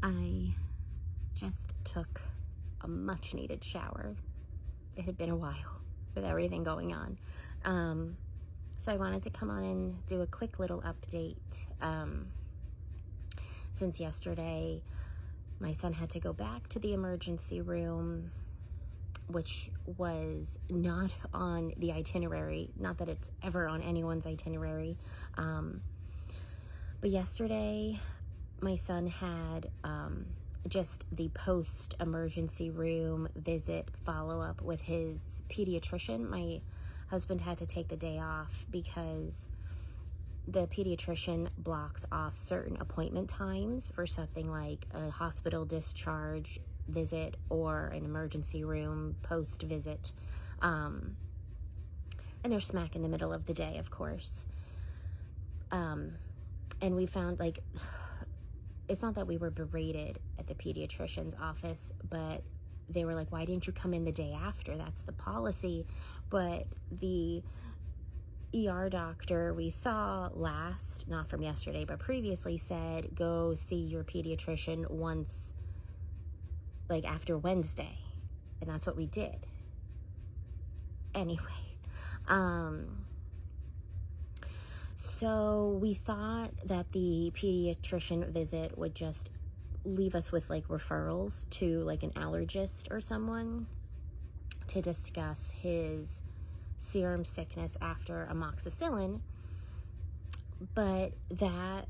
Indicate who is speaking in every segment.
Speaker 1: I just took a much needed shower. It had been a while with everything going on. So I wanted to come on and do a quick little update. Since yesterday, my son had to go back to the emergency room, which was not on the itinerary. Not that it's ever on anyone's itinerary. But yesterday, my son had just the post-emergency room visit follow-up with his pediatrician. My husband had to take the day off because the pediatrician blocks off certain appointment times for something like a hospital discharge visit or an emergency room post-visit. And they're smack in the middle of the day, of course. And we found, like, it's not that we were berated at the pediatrician's office, but they were like, why didn't you come in the day after? That's the policy. But the ER doctor we saw last, not from yesterday, but previously, said, go see your pediatrician once, like after Wednesday. And that's what we did. Anyway, so we thought that the pediatrician visit would just leave us with like referrals to like an allergist or someone to discuss his serum sickness after amoxicillin, but that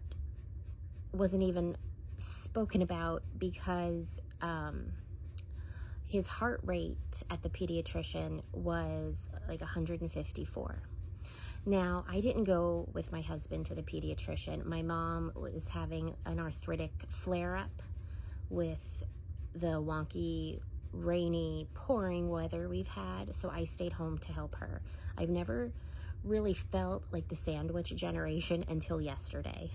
Speaker 1: wasn't even spoken about because his heart rate at the pediatrician was like 154. Now, I didn't go with my husband to the pediatrician. My mom was having an arthritic flare-up with the wonky, rainy, pouring weather we've had, so I stayed home to help her. I've never really felt like the sandwich generation until yesterday.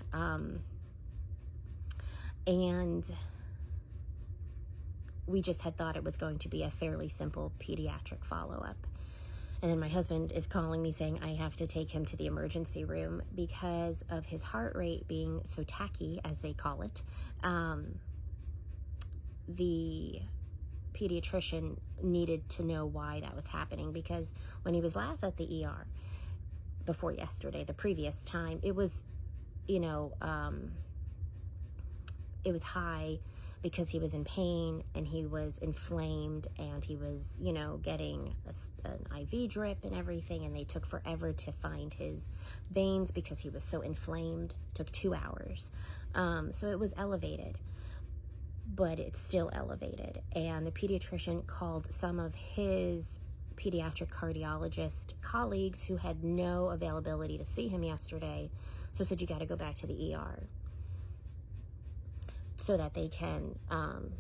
Speaker 1: And we just had thought it was going to be a fairly simple pediatric follow-up. And then my husband is calling me saying I have to take him to the emergency room because of his heart rate being so tacky, as they call it. The pediatrician needed to know why that was happening, because when he was last at the ER, before yesterday, the previous time, it was, it was high because he was in pain and he was inflamed and he was, getting an IV drip and everything, and they took forever to find his veins because he was so inflamed. It took 2 hours. So it was elevated, but it's still elevated. And the pediatrician called some of his pediatric cardiologist colleagues who had no availability to see him yesterday, so said, you got to go back to the ER so that they can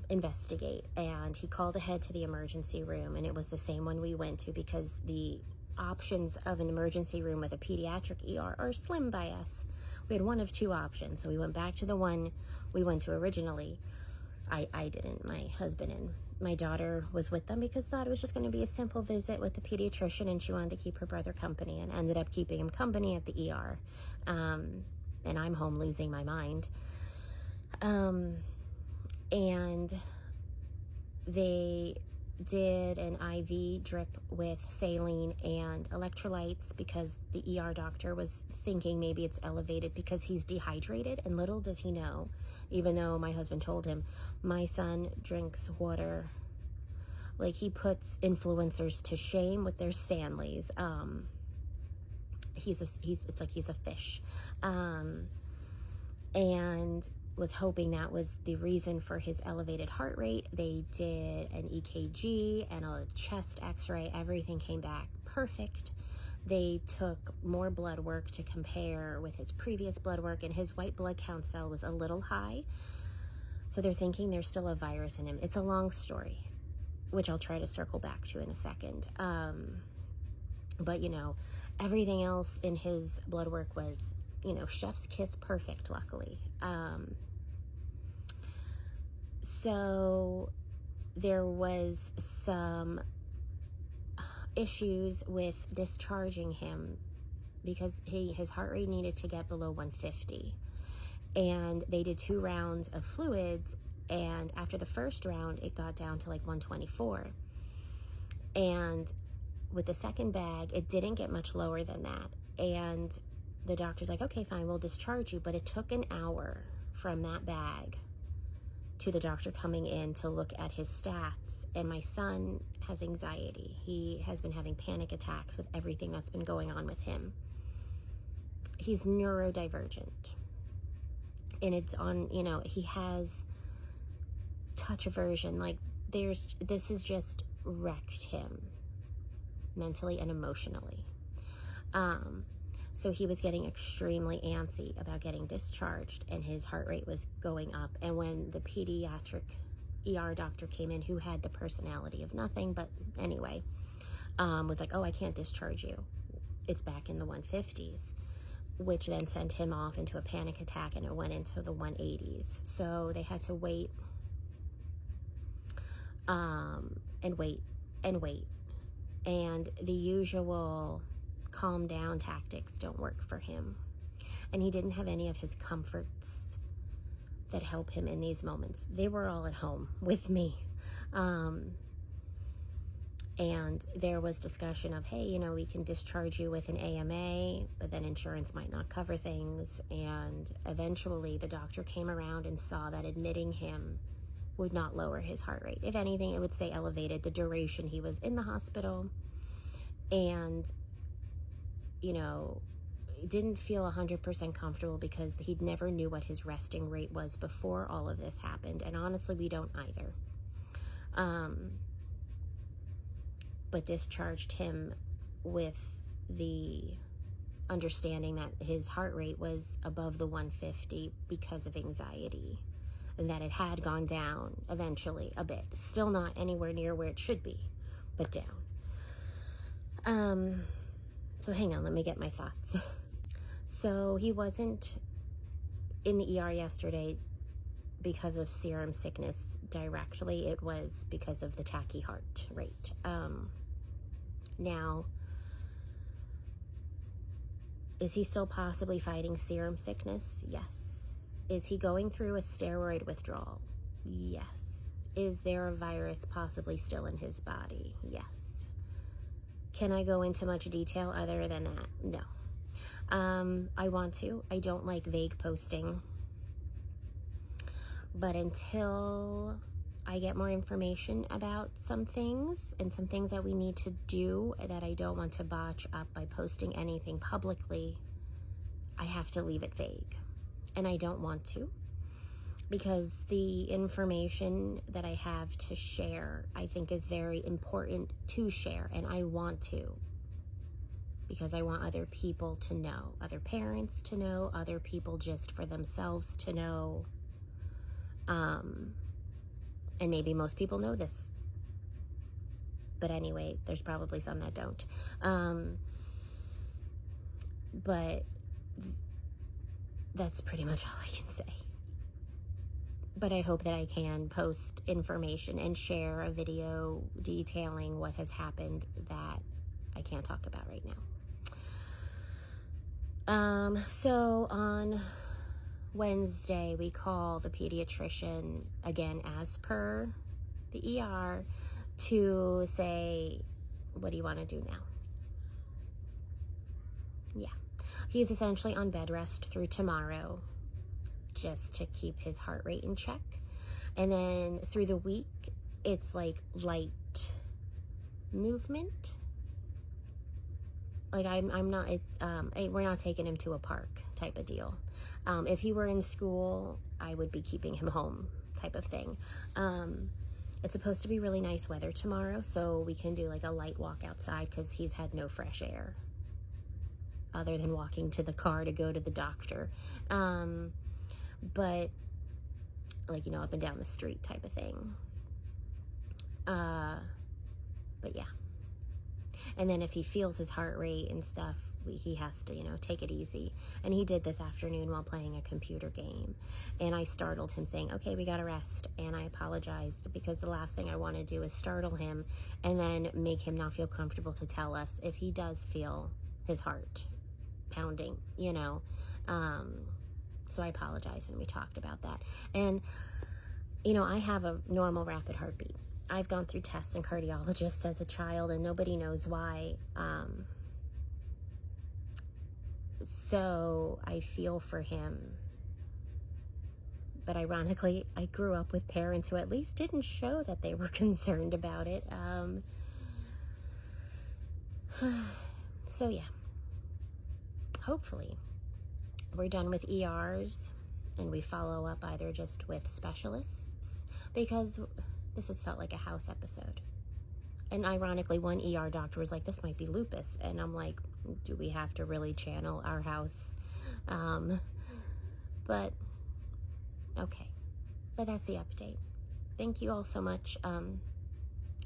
Speaker 1: investigate. And he called ahead to the emergency room, and it was the same one we went to because the options of an emergency room with a pediatric ER are slim by us. We had one of two options, so we went back to the one we went to originally. I didn't. My husband and my daughter was with them because thought it was just going to be a simple visit with the pediatrician, and she wanted to keep her brother company, and ended up keeping him company at the ER. And I'm home losing my mind. And they did an IV drip with saline and electrolytes because the ER doctor was thinking maybe it's elevated because he's dehydrated. And little does he know, even though my husband told him, my son drinks water like he puts influencers to shame with their Stanleys. It's like he's a fish. And was hoping that was the reason for his elevated heart rate. They did an EKG and a chest x-ray. Everything came back perfect. They took more blood work to compare with his previous blood work, and his white blood count cell was a little high. So they're thinking there's still a virus in him. It's a long story, which I'll try to circle back to in a second. But, everything else in his blood work was, chef's kiss perfect, luckily. So there was some issues with discharging him because his heart rate needed to get below 150. And they did 2 rounds of fluids, And after the first round, it got down to like 124. And with the second bag, it didn't get much lower than that. And the doctor's like, okay, fine, we'll discharge you. But it took an hour from that bag to the doctor coming in to look at his stats. And my son has anxiety. He has been having panic attacks with everything that's been going on with him. He's neurodivergent. And it's on, he has touch aversion. Like, this has just wrecked him mentally and emotionally. So he was getting extremely antsy about getting discharged, and his heart rate was going up. And when the pediatric ER doctor came in, who had the personality of nothing, but anyway, was like, oh, I can't discharge you. It's back in the 150s, which then sent him off into a panic attack, and it went into the 180s. So they had to wait, and wait, and wait. And the usual calm down tactics don't work for him. And he didn't have any of his comforts that help him in these moments. They were all at home with me. And there was discussion of, hey, we can discharge you with an AMA, but then insurance might not cover things. And eventually the doctor came around and saw that admitting him would not lower his heart rate. If anything, it would stay elevated the duration he was in the hospital. And, didn't feel 100% comfortable because he never knew what his resting rate was before all of this happened. And honestly, we don't either. But discharged him with the understanding that his heart rate was above the 150 because of anxiety, and that it had gone down eventually a bit. Still not anywhere near where it should be, but down. So hang on, let me get my thoughts. So he wasn't in the ER yesterday because of serum sickness directly. It was because of the tachy heart rate. Now, is he still possibly fighting serum sickness? Yes. Is he going through a steroid withdrawal? Yes. Is there a virus possibly still in his body? Yes. Can I go into much detail other than that? No. I want to. I don't like vague posting. But until I get more information about some things, and some things that we need to do that I don't want to botch up by posting anything publicly, I have to leave it vague. And I don't want to, because the information that I have to share, I think, is very important to share, and I want to, because I want other people to know, other parents to know, other people just for themselves to know. And maybe most people know this, but anyway, there's probably some that don't. But that's pretty much all I can say. But I hope that I can post information and share a video detailing what has happened that I can't talk about right now. So on Wednesday, we call the pediatrician, again, as per the ER, to say, what do you want to do now? Yeah. He's essentially on bed rest through tomorrow, just to keep his heart rate in check. And then through the week, it's like light movement. Like we're not taking him to a park type of deal. If he were in school, I would be keeping him home type of thing. It's supposed to be really nice weather tomorrow, so we can do like a light walk outside, because he's had no fresh air other than walking to the car to go to the doctor. But like, up and down the street type of thing. But yeah. And then if he feels his heart rate and stuff, he has to, take it easy. And he did this afternoon while playing a computer game. And I startled him saying, okay, we got to rest. And I apologized, because the last thing I want to do is startle him and then make him not feel comfortable to tell us if he does feel his heart pounding, So I apologized, and we talked about that. And I have a normal rapid heartbeat. I've gone through tests and cardiologists as a child, and nobody knows why. So I feel for him. But ironically, I grew up with parents who at least didn't show that they were concerned about it. So yeah, hopefully we're done with ERs and we follow up either just with specialists, because this has felt like a house episode. And ironically, one ER doctor was like, this might be lupus. And I'm like, do we have to really channel our house? But okay, but that's the update. Thank you all so much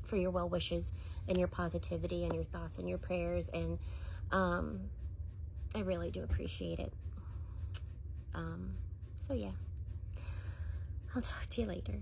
Speaker 1: for your well wishes and your positivity and your thoughts and your prayers, and I really do appreciate it. So yeah, I'll talk to you later.